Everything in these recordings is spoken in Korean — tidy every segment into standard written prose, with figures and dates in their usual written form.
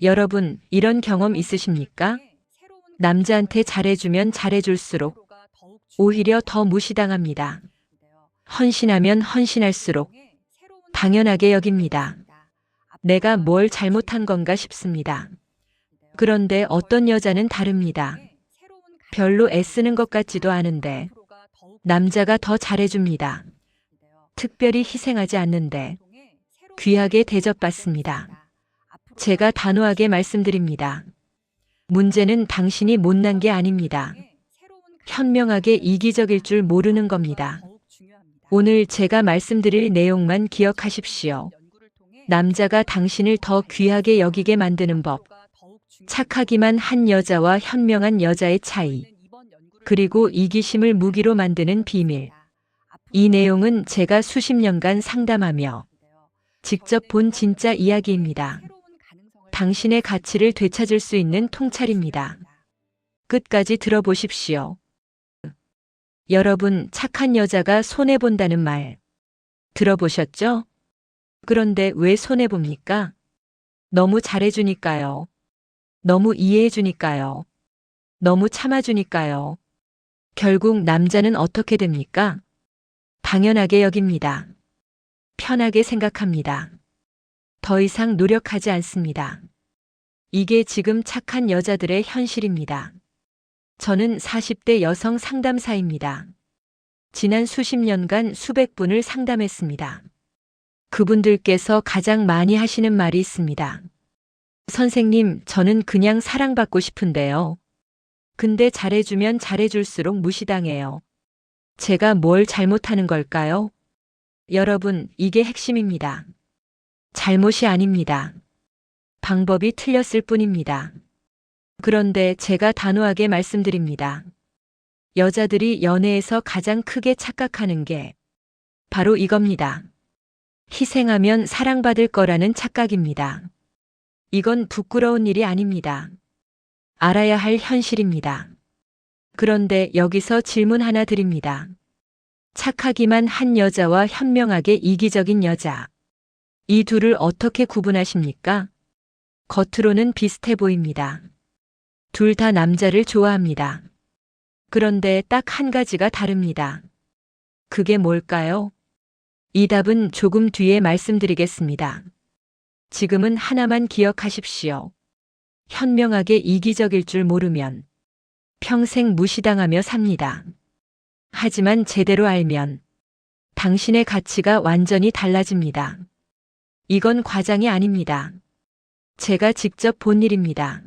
여러분, 이런 경험 있으십니까? 남자한테 잘해주면 잘해줄수록 오히려 더 무시당합니다. 헌신하면 헌신할수록 당연하게 여깁니다. 내가 뭘 잘못한 건가 싶습니다. 그런데 어떤 여자는 다릅니다. 별로 애쓰는 것 같지도 않은데 남자가 더 잘해줍니다. 특별히 희생하지 않는데 귀하게 대접받습니다. 제가 단호하게 말씀드립니다. 문제는 당신이 못난 게 아닙니다. 현명하게 이기적일 줄 모르는 겁니다. 오늘 제가 말씀드릴 내용만 기억하십시오. 남자가 당신을 더 귀하게 여기게 만드는 법. 착하기만 한 여자와 현명한 여자의 차이. 그리고 이기심을 무기로 만드는 비밀. 이 내용은 제가 수십 년간 상담하며 직접 본 진짜 이야기입니다. 당신의 가치를 되찾을 수 있는 통찰입니다. 끝까지 들어보십시오. 여러분, 착한 여자가 손해본다는 말 들어보셨죠? 그런데 왜 손해봅니까? 너무 잘해주니까요. 너무 이해해주니까요. 너무 참아주니까요. 결국 남자는 어떻게 됩니까? 당연하게 여깁니다. 편하게 생각합니다. 더 이상 노력하지 않습니다. 이게 지금 착한 여자들의 현실입니다. 저는 40대 여성 상담사입니다. 지난 수십 년간 수백 분을 상담했습니다. 그분들께서 가장 많이 하시는 말이 있습니다. 선생님, 저는 그냥 사랑받고 싶은데요. 근데 잘해주면 잘해줄수록 무시당해요. 제가 뭘 잘못하는 걸까요? 여러분, 이게 핵심입니다. 잘못이 아닙니다. 방법이 틀렸을 뿐입니다. 그런데 제가 단호하게 말씀드립니다. 여자들이 연애에서 가장 크게 착각하는 게 바로 이겁니다. 희생하면 사랑받을 거라는 착각입니다. 이건 부끄러운 일이 아닙니다. 알아야 할 현실입니다. 그런데 여기서 질문 하나 드립니다. 착하기만 한 여자와 현명하게 이기적인 여자. 이 둘을 어떻게 구분하십니까? 겉으로는 비슷해 보입니다. 둘 다 남자를 좋아합니다. 그런데 딱 한 가지가 다릅니다. 그게 뭘까요? 이 답은 조금 뒤에 말씀드리겠습니다. 지금은 하나만 기억하십시오. 현명하게 이기적일 줄 모르면 평생 무시당하며 삽니다. 하지만 제대로 알면 당신의 가치가 완전히 달라집니다. 이건 과장이 아닙니다. 제가 직접 본 일입니다.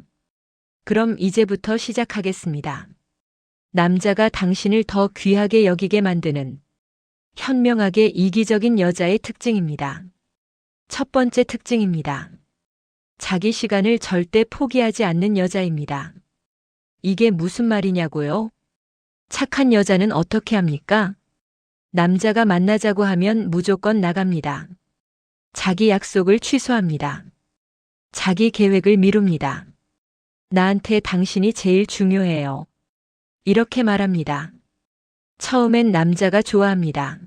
그럼 이제부터 시작하겠습니다. 남자가 당신을 더 귀하게 여기게 만드는 현명하게 이기적인 여자의 특징입니다. 첫 번째 특징입니다. 자기 시간을 절대 포기하지 않는 여자입니다. 이게 무슨 말이냐고요? 착한 여자는 어떻게 합니까? 남자가 만나자고 하면 무조건 나갑니다. 자기 약속을 취소합니다. 자기 계획을 미룹니다. 나한테 당신이 제일 중요해요. 이렇게 말합니다. 처음엔 남자가 좋아합니다.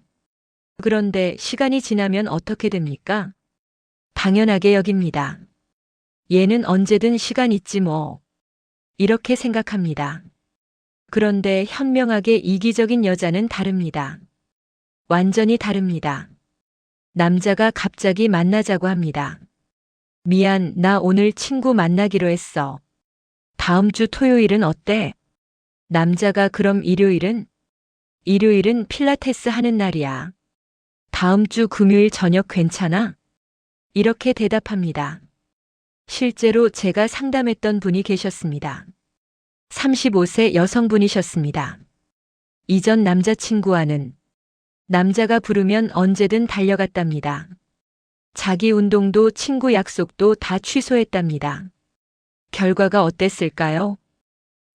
그런데 시간이 지나면 어떻게 됩니까? 당연하게 여깁니다. 얘는 언제든 시간 있지 뭐. 이렇게 생각합니다. 그런데 현명하게 이기적인 여자는 다릅니다. 완전히 다릅니다. 남자가 갑자기 만나자고 합니다. 미안, 나 오늘 친구 만나기로 했어. 다음 주 토요일은 어때? 남자가 그럼 일요일은? 일요일은 필라테스 하는 날이야. 다음 주 금요일 저녁 괜찮아? 이렇게 대답합니다. 실제로 제가 상담했던 분이 계셨습니다. 35세 여성분이셨습니다. 이전 남자친구와는 남자가 부르면 언제든 달려갔답니다. 자기 운동도 친구 약속도 다 취소했답니다. 결과가 어땠을까요?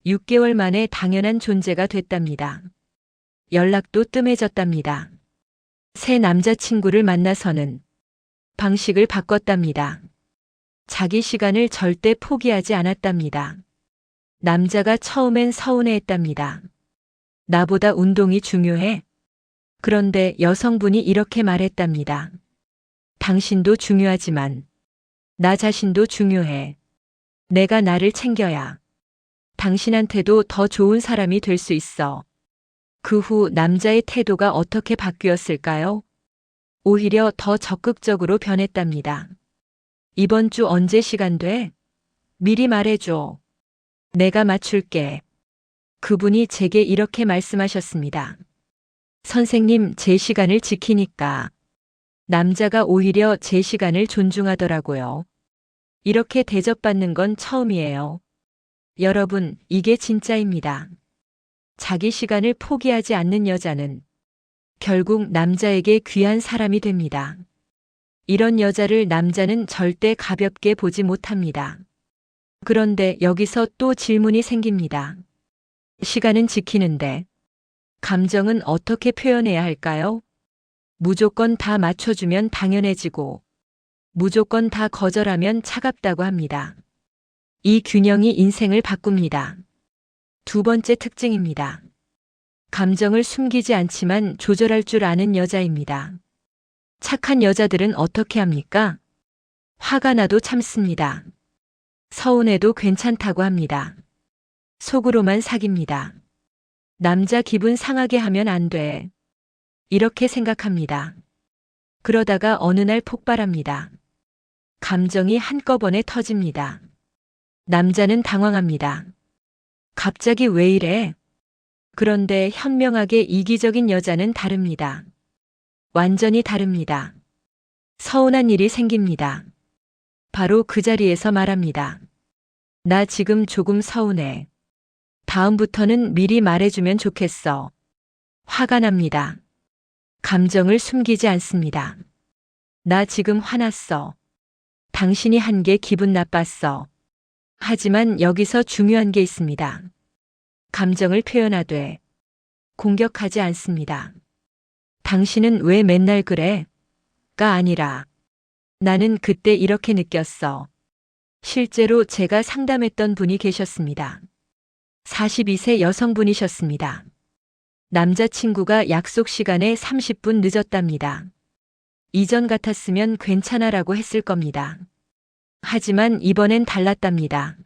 6개월 만에 당연한 존재가 됐답니다. 연락도 뜸해졌답니다. 새 남자친구를 만나서는 방식을 바꿨답니다. 자기 시간을 절대 포기하지 않았답니다. 남자가 처음엔 서운해했답니다. 나보다 운동이 중요해? 그런데 여성분이 이렇게 말했답니다. 당신도 중요하지만 나 자신도 중요해. 내가 나를 챙겨야 당신한테도 더 좋은 사람이 될 수 있어. 그 후 남자의 태도가 어떻게 바뀌었을까요? 오히려 더 적극적으로 변했답니다. 이번 주 언제 시간 돼? 미리 말해줘. 내가 맞출게. 그분이 제게 이렇게 말씀하셨습니다. 선생님, 제 시간을 지키니까. 남자가 오히려 제 시간을 존중하더라고요. 이렇게 대접받는 건 처음이에요. 여러분, 이게 진짜입니다. 자기 시간을 포기하지 않는 여자는 결국 남자에게 귀한 사람이 됩니다. 이런 여자를 남자는 절대 가볍게 보지 못합니다. 그런데 여기서 또 질문이 생깁니다. 시간은 지키는데 감정은 어떻게 표현해야 할까요? 무조건 다 맞춰주면 당연해지고 무조건 다 거절하면 차갑다고 합니다. 이 균형이 인생을 바꿉니다. 두 번째 특징입니다. 감정을 숨기지 않지만 조절할 줄 아는 여자입니다. 착한 여자들은 어떻게 합니까? 화가 나도 참습니다. 서운해도 괜찮다고 합니다. 속으로만 사깁니다. 남자 기분 상하게 하면 안 돼. 이렇게 생각합니다. 그러다가 어느 날 폭발합니다. 감정이 한꺼번에 터집니다. 남자는 당황합니다. 갑자기 왜 이래? 그런데 현명하게 이기적인 여자는 다릅니다. 완전히 다릅니다. 서운한 일이 생깁니다. 바로 그 자리에서 말합니다. 나 지금 조금 서운해. 다음부터는 미리 말해주면 좋겠어. 화가 납니다. 감정을 숨기지 않습니다. 나 지금 화났어. 당신이 한 게 기분 나빴어. 하지만 여기서 중요한 게 있습니다. 감정을 표현하되 공격하지 않습니다. 당신은 왜 맨날 그래? 가 아니라 나는 그때 이렇게 느꼈어. 실제로 제가 상담했던 분이 계셨습니다. 42세 여성분이셨습니다. 남자친구가 약속 시간에 30분 늦었답니다. 이전 같았으면 괜찮아라고 했을 겁니다. 하지만 이번엔 달랐답니다.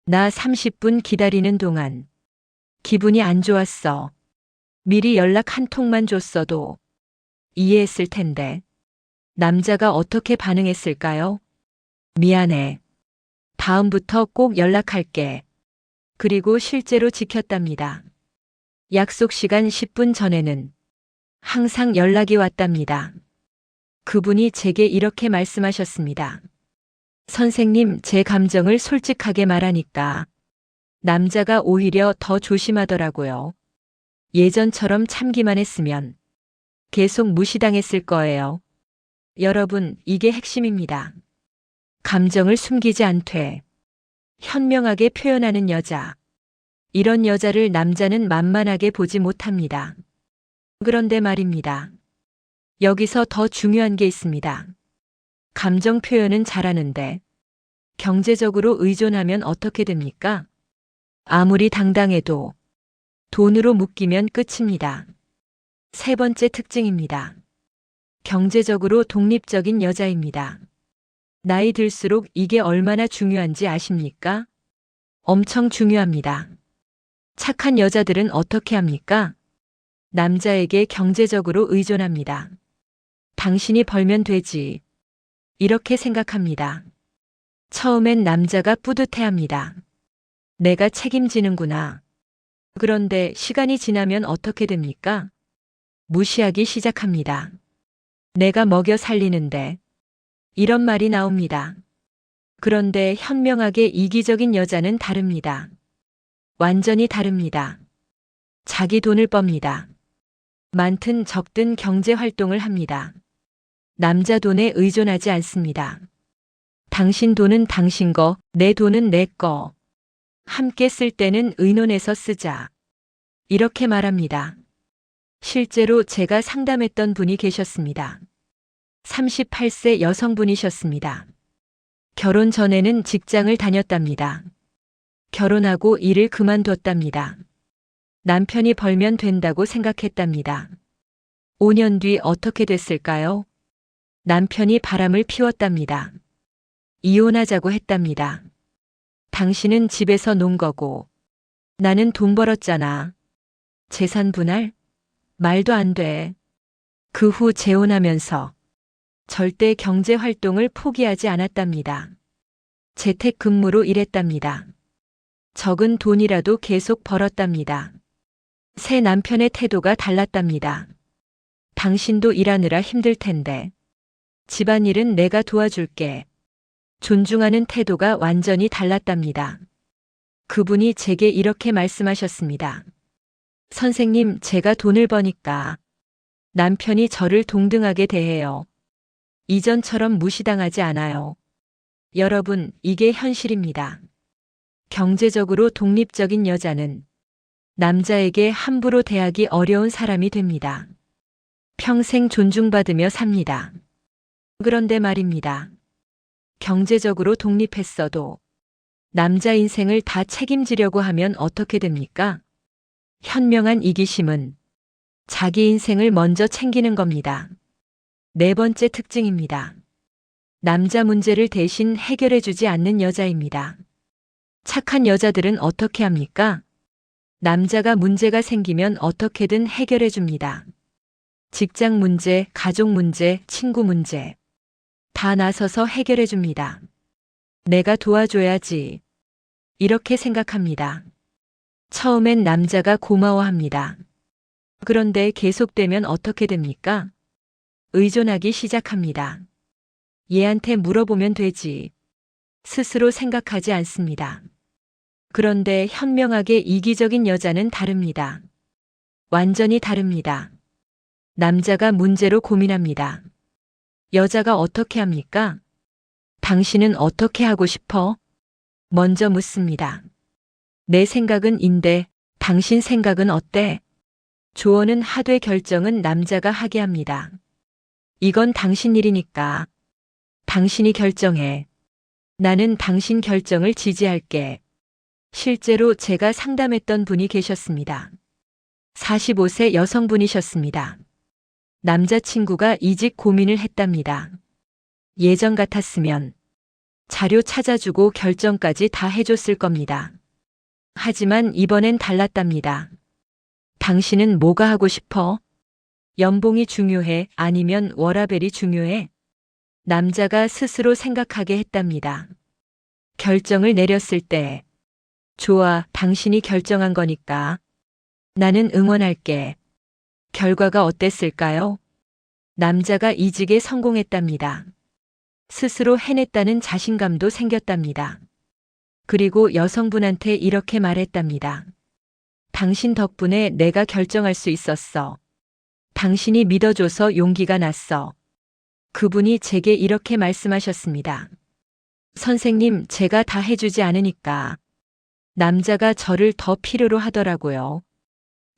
나 30분 기다리는 동안 기분이 안 좋았어. 미리 연락 한 통만 줬어도 이해했을 텐데. 남자가 어떻게 반응했을까요? 미안해. 다음부터 꼭 연락할게. 그리고 실제로 지켰답니다. 약속 시간 10분 전에는 항상 연락이 왔답니다. 그분이 제게 이렇게 말씀하셨습니다. 선생님, 제 감정을 솔직하게 말하니까 남자가 오히려 더 조심하더라고요. 예전처럼 참기만 했으면 계속 무시당했을 거예요. 여러분, 이게 핵심입니다. 감정을 숨기지 않되 현명하게 표현하는 여자. 이런 여자를 남자는 만만하게 보지 못합니다. 그런데 말입니다. 여기서 더 중요한 게 있습니다. 감정 표현은 잘하는데 경제적으로 의존하면 어떻게 됩니까? 아무리 당당해도 돈으로 묶이면 끝입니다. 세 번째 특징입니다. 경제적으로 독립적인 여자입니다. 나이 들수록 이게 얼마나 중요한지 아십니까? 엄청 중요합니다. 착한 여자들은 어떻게 합니까? 남자에게 경제적으로 의존합니다. 당신이 벌면 되지. 이렇게 생각합니다. 처음엔 남자가 뿌듯해합니다. 내가 책임지는구나. 그런데 시간이 지나면 어떻게 됩니까? 무시하기 시작합니다. 내가 먹여 살리는데. 이런 말이 나옵니다. 그런데 현명하게 이기적인 여자는 다릅니다. 완전히 다릅니다. 자기 돈을 멉니다. 많든 적든 경제 활동을 합니다. 남자 돈에 의존하지 않습니다. 당신 돈은 당신 거, 내 돈은 내 거. 함께 쓸 때는 의논해서 쓰자. 이렇게 말합니다. 실제로 제가 상담했던 분이 계셨습니다. 38세 여성분이셨습니다. 결혼 전에는 직장을 다녔답니다. 결혼하고 일을 그만뒀답니다. 남편이 벌면 된다고 생각했답니다. 5년 뒤 어떻게 됐을까요? 남편이 바람을 피웠답니다. 이혼하자고 했답니다. 당신은 집에서 논 거고 나는 돈 벌었잖아. 재산 분할? 말도 안 돼. 그 후 재혼하면서 절대 경제 활동을 포기하지 않았답니다. 재택근무로 일했답니다. 적은 돈이라도 계속 벌었답니다. 새 남편의 태도가 달랐답니다. 당신도 일하느라 힘들 텐데 집안일은 내가 도와줄게. 존중하는 태도가 완전히 달랐답니다. 그분이 제게 이렇게 말씀하셨습니다. 선생님, 제가 돈을 버니까 남편이 저를 동등하게 대해요. 이전처럼 무시당하지 않아요. 여러분, 이게 현실입니다. 경제적으로 독립적인 여자는 남자에게 함부로 대하기 어려운 사람이 됩니다. 평생 존중받으며 삽니다. 그런데 말입니다. 경제적으로 독립했어도 남자 인생을 다 책임지려고 하면 어떻게 됩니까? 현명한 이기심은 자기 인생을 먼저 챙기는 겁니다. 네 번째 특징입니다. 남자 문제를 대신 해결해주지 않는 여자입니다. 착한 여자들은 어떻게 합니까? 남자가 문제가 생기면 어떻게든 해결해줍니다. 직장 문제, 가족 문제, 친구 문제. 다 나서서 해결해줍니다. 내가 도와줘야지. 이렇게 생각합니다. 처음엔 남자가 고마워합니다. 그런데 계속되면 어떻게 됩니까? 의존하기 시작합니다. 얘한테 물어보면 되지. 스스로 생각하지 않습니다. 그런데 현명하게 이기적인 여자는 다릅니다. 완전히 다릅니다. 남자가 문제로 고민합니다. 여자가 어떻게 합니까? 당신은 어떻게 하고 싶어? 먼저 묻습니다. 내 생각은 인데 당신 생각은 어때? 조언은 하되 결정은 남자가 하게 합니다. 이건 당신 일이니까. 당신이 결정해. 나는 당신 결정을 지지할게. 실제로 제가 상담했던 분이 계셨습니다. 45세 여성분이셨습니다. 남자친구가 이직 고민을 했답니다. 예전 같았으면 자료 찾아주고 결정까지 다 해줬을 겁니다. 하지만 이번엔 달랐답니다. 당신은 뭐가 하고 싶어? 연봉이 중요해? 아니면 워라밸이 중요해? 남자가 스스로 생각하게 했답니다. 결정을 내렸을 때, 좋아, 당신이 결정한 거니까. 나는 응원할게. 결과가 어땠을까요? 남자가 이직에 성공했답니다. 스스로 해냈다는 자신감도 생겼답니다. 그리고 여성분한테 이렇게 말했답니다. 당신 덕분에 내가 결정할 수 있었어. 당신이 믿어줘서 용기가 났어. 그분이 제게 이렇게 말씀하셨습니다. 선생님, 제가 다 해주지 않으니까. 남자가 저를 더 필요로 하더라고요.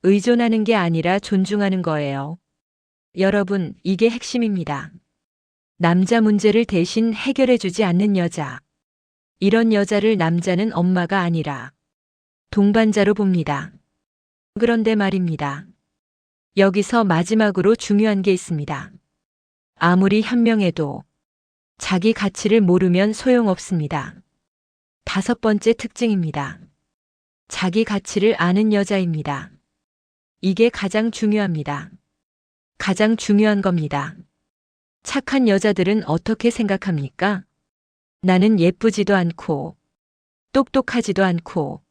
의존하는 게 아니라 존중하는 거예요. 여러분, 이게 핵심입니다. 남자 문제를 대신 해결해주지 않는 여자. 이런 여자를 남자는 엄마가 아니라 동반자로 봅니다. 그런데 말입니다. 여기서 마지막으로 중요한 게 있습니다. 아무리 현명해도 자기 가치를 모르면 소용없습니다. 다섯 번째 특징입니다. 자기 가치를 아는 여자입니다. 이게 가장 중요합니다. 가장 중요한 겁니다. 착한 여자들은 어떻게 생각합니까? 나는 예쁘지도 않고, 똑똑하지도 않고,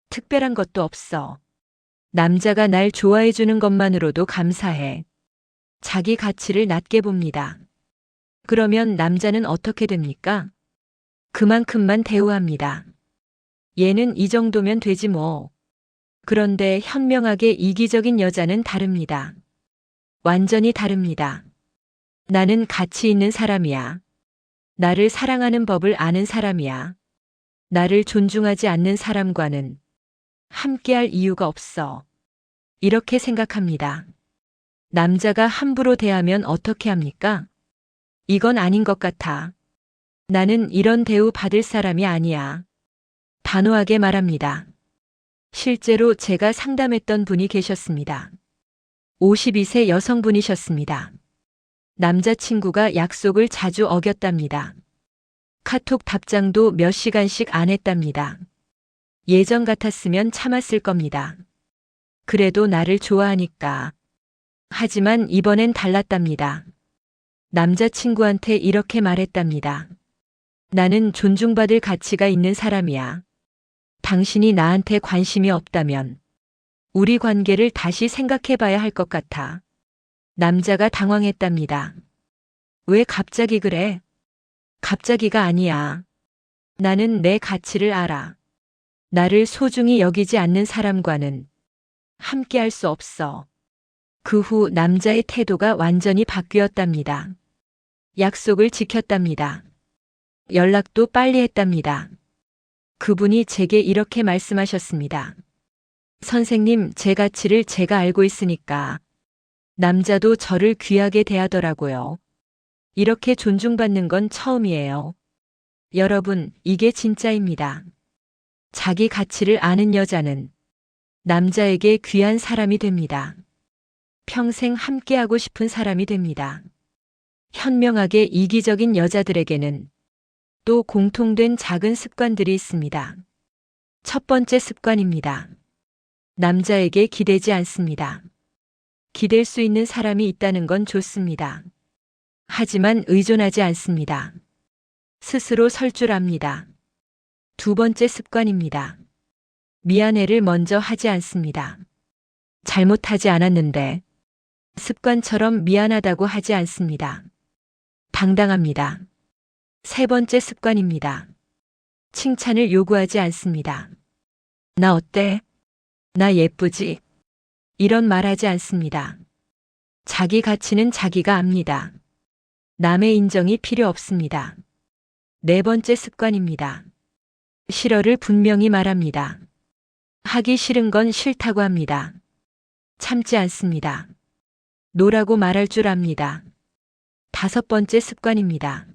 특별한 것도 없어. 남자가 날 좋아해주는 것만으로도 감사해. 자기 가치를 낮게 봅니다. 그러면 남자는 어떻게 됩니까? 그만큼만 대우합니다. 얘는 이 정도면 되지 뭐. 그런데 현명하게 이기적인 여자는 다릅니다. 완전히 다릅니다. 나는 가치 있는 사람이야. 나를 사랑하는 법을 아는 사람이야. 나를 존중하지 않는 사람과는 함께할 이유가 없어. 이렇게 생각합니다. 남자가 함부로 대하면 어떻게 합니까? 이건 아닌 것 같아. 나는 이런 대우 받을 사람이 아니야. 단호하게 말합니다. 실제로 제가 상담했던 분이 계셨습니다. 52세 여성분이셨습니다. 남자친구가 약속을 자주 어겼답니다. 카톡 답장도 몇 시간씩 안 했답니다. 예전 같았으면 참았을 겁니다. 그래도 나를 좋아하니까. 하지만 이번엔 달랐답니다. 남자친구한테 이렇게 말했답니다. 나는 존중받을 가치가 있는 사람이야. 당신이 나한테 관심이 없다면 우리 관계를 다시 생각해 봐야 할 것 같아. 남자가 당황했답니다. 왜 갑자기 그래? 갑자기가 아니야. 나는 내 가치를 알아. 나를 소중히 여기지 않는 사람과는 함께할 수 없어. 그 후 남자의 태도가 완전히 바뀌었답니다. 약속을 지켰답니다. 연락도 빨리 했답니다. 그분이 제게 이렇게 말씀하셨습니다. 선생님, 제 가치를 제가 알고 있으니까 남자도 저를 귀하게 대하더라고요. 이렇게 존중받는 건 처음이에요. 여러분, 이게 진짜입니다. 자기 가치를 아는 여자는 남자에게 귀한 사람이 됩니다. 평생 함께하고 싶은 사람이 됩니다. 현명하게 이기적인 여자들에게는 또 공통된 작은 습관들이 있습니다. 첫 번째 습관입니다. 남자에게 기대지 않습니다. 기댈 수 있는 사람이 있다는 건 좋습니다. 하지만 의존하지 않습니다. 스스로 설 줄 압니다. 두 번째 습관입니다. 미안해를 먼저 하지 않습니다. 잘못하지 않았는데 습관처럼 미안하다고 하지 않습니다. 당당합니다. 세 번째 습관입니다. 칭찬을 요구하지 않습니다. 나 어때? 나 예쁘지? 이런 말하지 않습니다. 자기 가치는 자기가 압니다. 남의 인정이 필요 없습니다. 네 번째 습관입니다. 싫어를 분명히 말합니다. 하기 싫은 건 싫다고 합니다. 참지 않습니다. 노라고 말할 줄 압니다. 다섯 번째 습관입니다.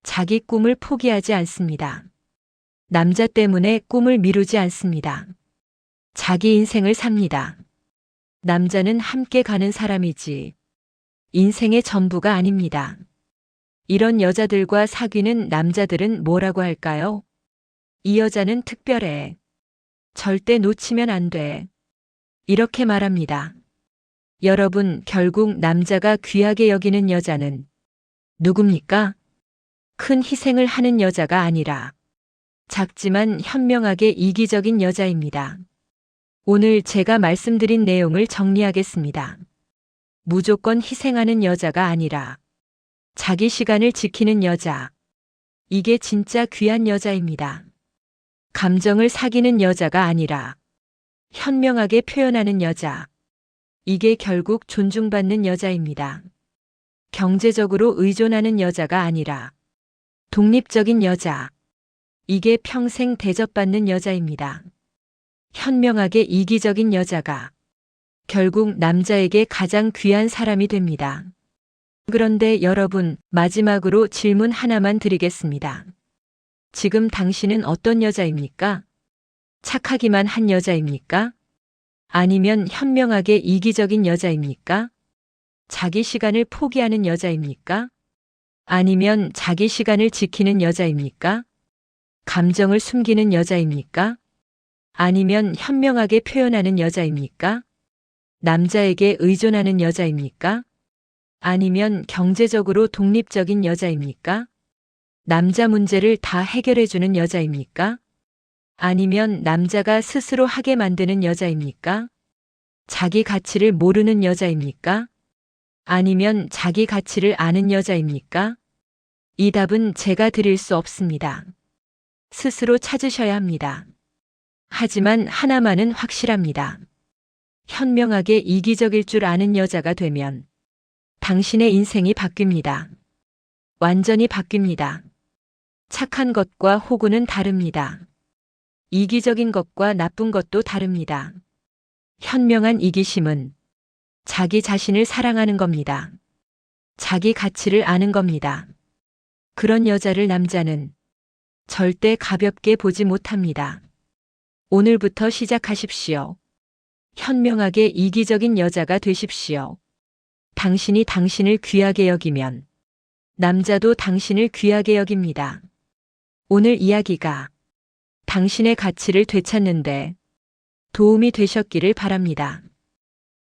자기 꿈을 포기하지 않습니다. 남자 때문에 꿈을 미루지 않습니다. 자기 인생을 삽니다. 남자는 함께 가는 사람이지 인생의 전부가 아닙니다. 이런 여자들과 사귀는 남자들은 뭐라고 할까요? 이 여자는 특별해. 절대 놓치면 안 돼. 이렇게 말합니다. 여러분, 결국 남자가 귀하게 여기는 여자는 누굽니까? 큰 희생을 하는 여자가 아니라 작지만 현명하게 이기적인 여자입니다. 오늘 제가 말씀드린 내용을 정리하겠습니다. 무조건 희생하는 여자가 아니라 자기 시간을 지키는 여자. 이게 진짜 귀한 여자입니다. 감정을 사귀는 여자가 아니라 현명하게 표현하는 여자. 이게 결국 존중받는 여자입니다. 경제적으로 의존하는 여자가 아니라 독립적인 여자. 이게 평생 대접받는 여자입니다. 현명하게 이기적인 여자가 결국 남자에게 가장 귀한 사람이 됩니다. 그런데 여러분, 마지막으로 질문 하나만 드리겠습니다. 지금 당신은 어떤 여자입니까? 착하기만 한 여자입니까? 아니면 현명하게 이기적인 여자입니까? 자기 시간을 포기하는 여자입니까? 아니면 자기 시간을 지키는 여자입니까? 감정을 숨기는 여자입니까? 아니면 현명하게 표현하는 여자입니까? 남자에게 의존하는 여자입니까? 아니면 경제적으로 독립적인 여자입니까? 남자 문제를 다 해결해주는 여자입니까? 아니면 남자가 스스로 하게 만드는 여자입니까? 자기 가치를 모르는 여자입니까? 아니면 자기 가치를 아는 여자입니까? 이 답은 제가 드릴 수 없습니다. 스스로 찾으셔야 합니다. 하지만 하나만은 확실합니다. 현명하게 이기적일 줄 아는 여자가 되면 당신의 인생이 바뀝니다. 완전히 바뀝니다. 착한 것과 호구는 다릅니다. 이기적인 것과 나쁜 것도 다릅니다. 현명한 이기심은 자기 자신을 사랑하는 겁니다. 자기 가치를 아는 겁니다. 그런 여자를 남자는 절대 가볍게 보지 못합니다. 오늘부터 시작하십시오. 현명하게 이기적인 여자가 되십시오. 당신이 당신을 귀하게 여기면 남자도 당신을 귀하게 여깁니다. 오늘 이야기가 당신의 가치를 되찾는데 도움이 되셨기를 바랍니다.